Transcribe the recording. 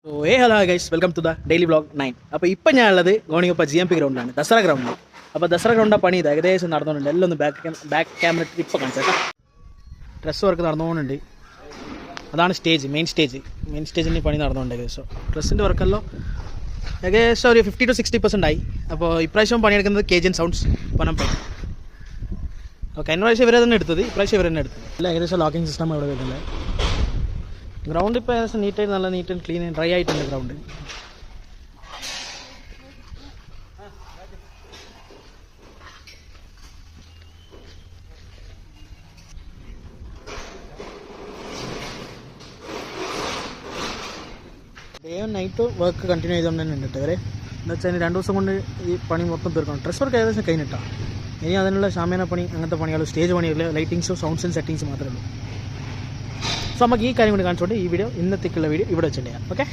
Hello guys, welcome to the daily vlog 9. അപ്പോൾ ഇപ്പം ഞാനുള്ളത് ഗോണിയപ്പ GMP ഗ്രൗണ്ടിലാണ്, ദസറ ഗ്രൗണ്ടിൽ. അപ്പോൾ ദസറ ഗ്രൗണ്ടാണ് പണി ഇത് ഏകദേശം നടന്നുകൊണ്ടുണ്ട്. എല്ലാം ഒന്ന് ബാക്ക് ക്യാമറ ഇപ്പോൾ കാണിച്ചേട്ടാ. Dress work നടന്നുകൊണ്ടുണ്ട്. അതാണ് മെയിൻ സ്റ്റേജിൻ്റെ പണി നടന്നുകൊണ്ട് ഏകദേശം. ഡ്രസ്സിൻ്റെ വർക്കെല്ലാം ഏകദേശം ഒരു 50 to 60% ആയി. അപ്പോൾ ഇപ്രാവശ്യം പണിയെടുക്കുന്നത് KGN സൗണ്ട്സ് പനമ്പ. ഓക്കെ, കഴിഞ്ഞ പ്രാവശ്യം ഇവരെ തന്നെ എടുത്തത്, ഇപ്രാവശ്യം ഇവരെ തന്നെ എടുത്തത്. എല്ലാം ഏകദേശം ലോക്കിംഗ് സിസ്റ്റം ഇവിടെ വരുന്നില്ല. ഗ്രൗണ്ട് ഇപ്പോൾ ഏകദേശം നീറ്റായിട്ട് നല്ല നീറ്റ് ആൻഡ് ക്ലീൻ ഡ്രൈ ആയിട്ടുണ്ട് ഗ്രൗണ്ട്. ഡേയും നൈറ്റും വർക്ക് കണ്ടിന്യൂ ചെയ്തുകൊണ്ട് തന്നെ ഉണ്ട് ഇവരെ. എന്താ വെച്ചാൽ 2 ദിവസം കൊണ്ട് ഈ പണി മൊത്തം തീർക്കണം. ഡ്രസ് വർക്ക് ഏകദേശം കഴിഞ്ഞിട്ടാണ്. ഇനി അതിനുള്ള ശാമേന പണി, അങ്ങനത്തെ പണികൾ, സ്റ്റേജ് പണികൾ, ലൈറ്റിങ്സും സൗണ്ട്സും സെറ്റിങ്സും മാത്രമേ ഉള്ളൂ. സോ നമുക്ക് ഈ കാര്യം കൂടി കാണിച്ചുകൊണ്ട് ഈ വീഡിയോ, ഇന്നത്തേക്കുള്ള വീഡിയോ ഇവിടെ വെച്ചിട്ട് ചെയ്യാം. ഓക്കെ.